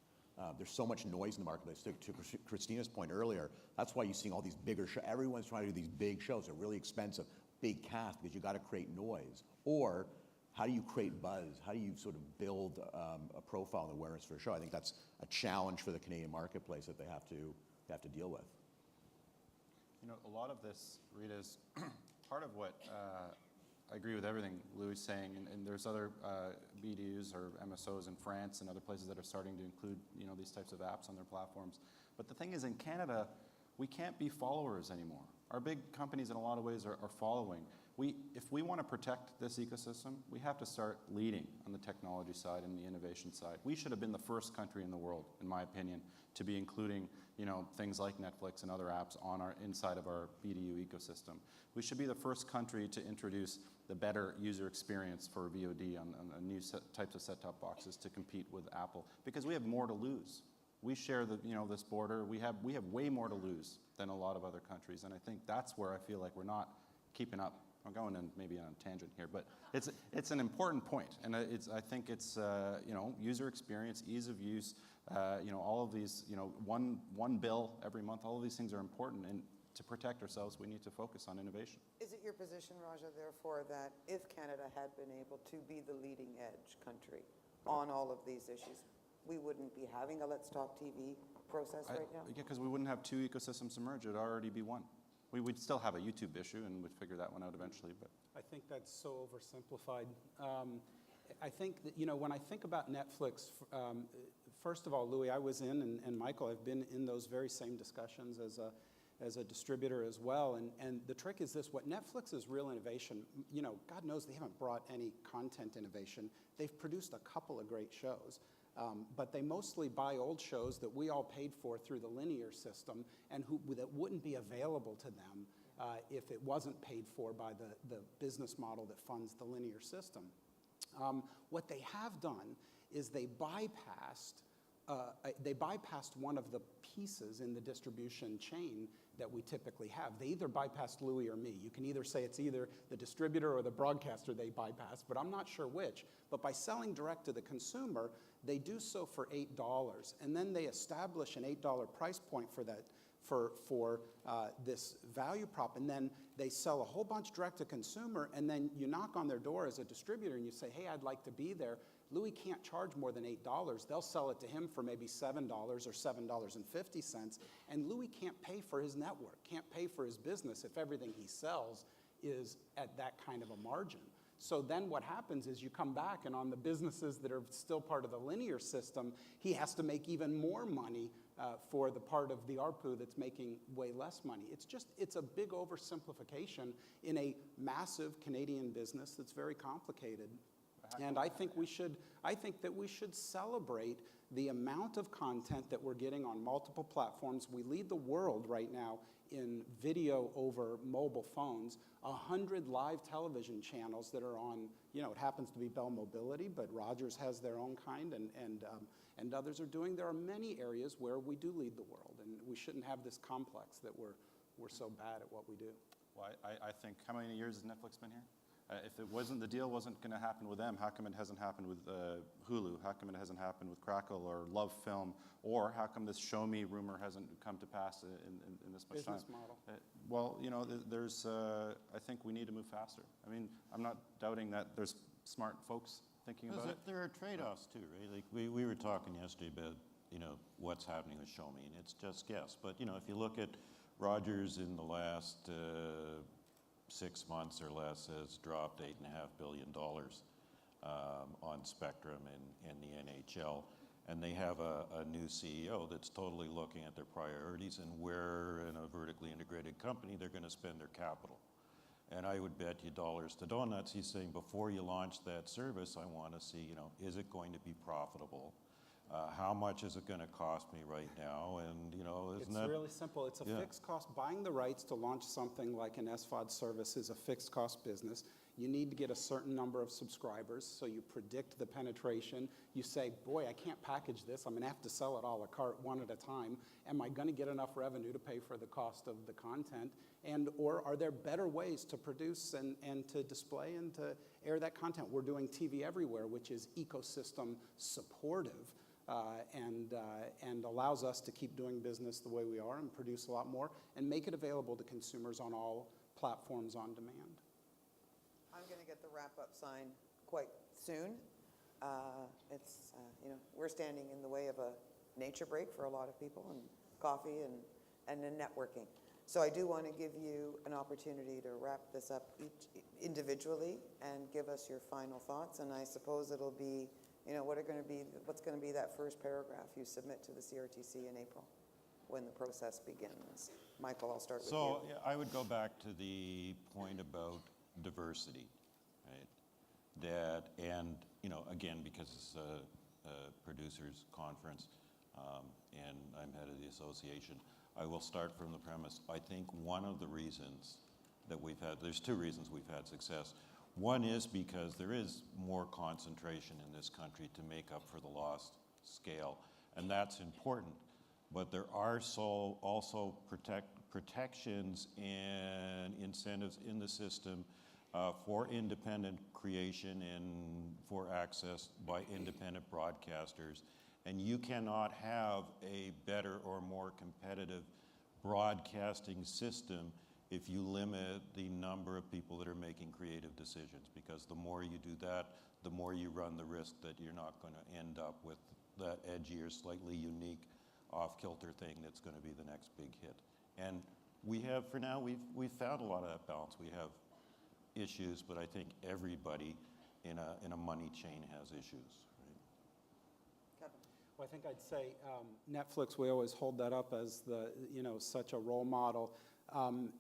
There's so much noise in the marketplace. To Christina's point earlier, that's why you're seeing all these bigger shows. Everyone's trying to do these big shows. They're really expensive, big cast, because you got to create noise. Or how do you create buzz? How do you sort of build a profile and awareness for a show? I think that's a challenge for the Canadian marketplace that they have to deal with. You know, a lot of this, Rita, is part of what I agree with everything Louis is saying, and there's other BDUs or MSOs in France and other places that are starting to include, you know, these types of apps on their platforms. But the thing is, in Canada, we can't be followers anymore. Our big companies, in a lot of ways, are following. If we want to protect this ecosystem, we have to start leading on the technology side and the innovation side. We should have been the first country in the world, in my opinion, to be including, you know, things like Netflix and other apps on inside of our BDU ecosystem. We should be the first country to introduce the better user experience for VOD on new types of set-top boxes to compete with Apple, because we have more to lose. We share this border. We have way more to lose than a lot of other countries, and I think that's where I feel like we're not keeping up. I'm going in maybe on a tangent here, but it's an important point, and I think it's user experience, ease of use, all of these, one bill every month. All of these things are important, and to protect ourselves, we need to focus on innovation. Is it your position, Raja, therefore, that if Canada had been able to be the leading edge country on all of these issues, we wouldn't be having a Let's Talk TV process right now? Yeah, because we wouldn't have two ecosystems to merge. It would already be one. We would still have a YouTube issue, and we'd figure that one out eventually. But I think that's so oversimplified. I think that, when I think about Netflix, first of all, Louis, I was in, and Michael, I've been in those very same discussions as a distributor as well. And the trick is this: what Netflix's real innovation, God knows they haven't brought any content innovation. They've produced a couple of great shows. But they mostly buy old shows that we all paid for through the linear system, and that wouldn't be available to them if it wasn't paid for by the business model that funds the linear system. What they have done is they bypassed one of the pieces in the distribution chain that we typically have. They either bypassed Louis or me. You can either say it's either the distributor or the broadcaster they bypassed, but I'm not sure which. But by selling direct to the consumer, they do so for $8, and then they establish an $8 price point for this value prop, and then they sell a whole bunch direct to consumer, and then you knock on their door as a distributor and you say, hey, I'd like to be there. Louis can't charge more than $8. They'll sell it to him for maybe $7 or $7.50, and Louis can't pay for his network, can't pay for his business if everything he sells is at that kind of a margin. So then what happens is you come back, and on the businesses that are still part of the linear system, he has to make even more money for the part of the ARPU that's making way less money. It's a big oversimplification in a massive Canadian business that's very complicated. And I think that we should celebrate the amount of content that we're getting on multiple platforms. We lead the world right now in video over mobile phones, 100 live television channels that are on, it happens to be Bell Mobility, but Rogers has their own kind, and others are doing. There are many areas where we do lead the world, and we shouldn't have this complex that we're so bad at what we do. Well, I think, how many years has Netflix been here? If it wasn't, the deal wasn't going to happen with them, how come it hasn't happened with Hulu? How come it hasn't happened with Crackle or Love Film? Or how come this Show Me rumor hasn't come to pass in this much Business time? model. Well, there's, I think we need to move faster. I mean, I'm not doubting that there's smart folks thinking about it. There are trade-offs too, right? Like we were talking yesterday about, what's happening with Show Me, and it's just guess. But, if you look at Rogers in the last 6 months or less has dropped $8.5 billion on Spectrum and the NHL. And they have a new CEO that's totally looking at their priorities and where in a vertically integrated company they're going to spend their capital. And I would bet you dollars to donuts, he's saying, before you launch that service, I want to see, is it going to be profitable? How much is it going to cost me right now? And, isn't that... It's really simple. It's a fixed cost. Buying the rights to launch something like an SVOD service is a fixed cost business. You need to get a certain number of subscribers, so you predict the penetration. You say, boy, I can't package this. I'm going to have to sell it a la carte one at a time. Am I going to get enough revenue to pay for the cost of the content? Or are there better ways to produce and to display and to air that content? We're doing TV Everywhere, which is ecosystem supportive. And allows us to keep doing business the way we are and produce a lot more and make it available to consumers on all platforms on demand. I'm going to get the wrap-up sign quite soon. We're standing in the way of a nature break for a lot of people, and coffee and then networking. So I do want to give you an opportunity to wrap this up each individually and give us your final thoughts. And I suppose it'll be, what's going to be that first paragraph you submit to the CRTC in April when the process begins. Michael, I'll start with you. So I would go back to the point about diversity, right? Again, because it's a producers conference and I'm head of the association, I will start from the premise. I think one of the reasons that there's two reasons we've had success. One is because there is more concentration in this country to make up for the lost scale, and that's important. But there are also protections and incentives in the system for independent creation and for access by independent broadcasters. And you cannot have a better or more competitive broadcasting system if you limit the number of people that are making creative decisions, because the more you do that, the more you run the risk that you're not going to end up with that edgier, slightly unique, off-kilter thing that's going to be the next big hit. And we have, for now, we've found a lot of that balance. We have issues, but I think everybody in a money chain has issues. Well, I think I'd say Netflix, we always hold that up as such a role model.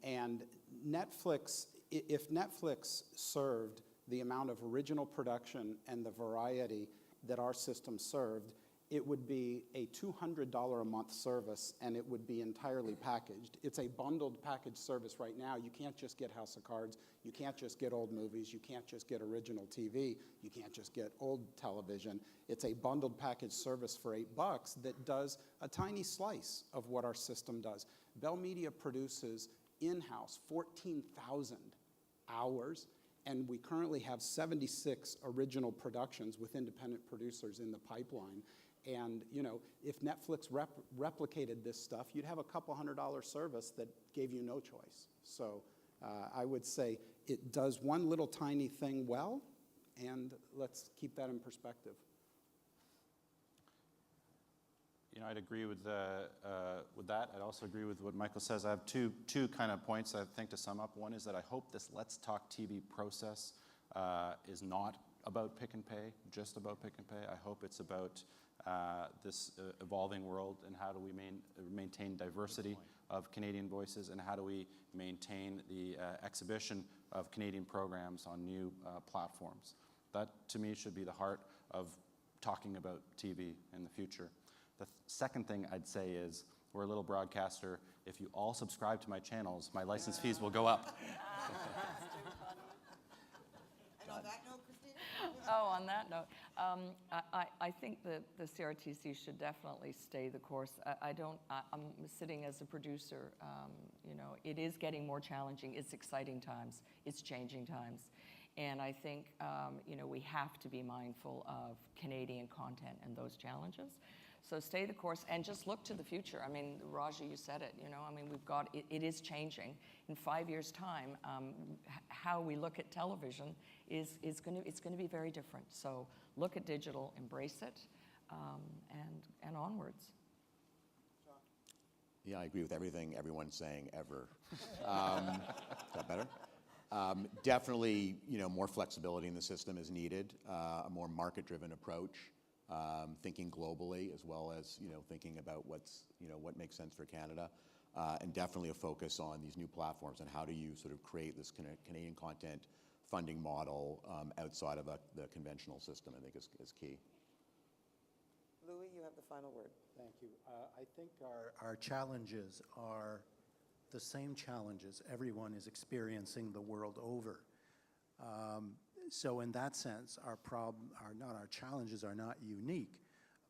And Netflix, if Netflix served the amount of original production and the variety that our system served, it would be a $200 a month service, and it would be entirely packaged. It's a bundled package service right now. You can't just get House of Cards. You can't just get old movies. You can't just get original TV. You can't just get old television. It's a bundled package service for $8 that does a tiny slice of what our system does. Bell Media produces in-house 14,000 hours, and we currently have 76 original productions with independent producers in the pipeline. And, you know, if Netflix replicated this stuff, you'd have a couple $100 service that gave you no choice. So I would say it does one little tiny thing well, and let's keep that in perspective. You know, I'd agree with that. I'd also agree with what Michael says. I have two kind of points I think to sum up. One is that I hope this Let's Talk TV process is not about Pick and Pay, just about Pick and Pay. I hope it's about this evolving world and how do we maintain diversity of Canadian voices and how do we maintain the exhibition of Canadian programs on new platforms. That, to me, should be the heart of talking about TV in the future. The second thing I'd say is, we're a little broadcaster. If you all subscribe to my channels, my license fees will go up. And on that note, Christina? Oh, on that note, I think that the CRTC should definitely stay the course. I'm sitting as a producer, you know, it is getting more challenging. It's exciting times. It's changing times. And I think, you know, we have to be mindful of Canadian content and those challenges. So stay the course and just look to the future. I mean, Raja, you said it, you know, I mean, it is changing. In 5 years' time, how we look at television is going to be very different. So look at digital, embrace it, and onwards. Yeah, I agree with everything everyone's saying ever. Is that better? Definitely, you know, more flexibility in the system is needed, a more market-driven approach. Thinking globally as well as, you know, thinking about what makes sense for Canada, and definitely a focus on these new platforms and how do you sort of create this Canadian content funding model outside of the conventional system, I think is key. Louis, you have the final word. Thank you. I think our challenges are the same challenges everyone is experiencing the world over. So in that sense, our challenges are not unique.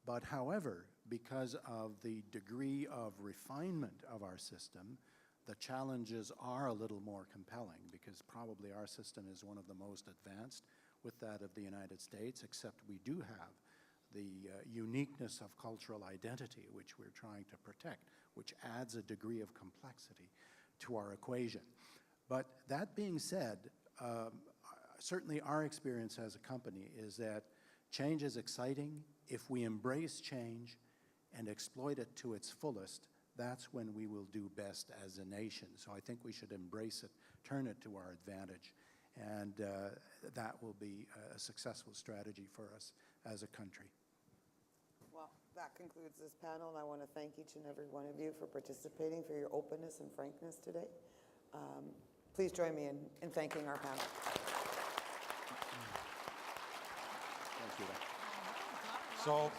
But however, because of the degree of refinement of our system, the challenges are a little more compelling because probably our system is one of the most advanced with that of the United States, except we do have the uniqueness of cultural identity, which we're trying to protect, which adds a degree of complexity to our equation. But that being said, certainly our experience as a company is that change is exciting. If we embrace change and exploit it to its fullest, that's when we will do best as a nation. So I think we should embrace it, turn it to our advantage, and that will be a successful strategy for us as a country. Well, that concludes this panel, and I want to thank each and every one of you for participating, for your openness and frankness today. Please join me in thanking our panel. Thank you. So.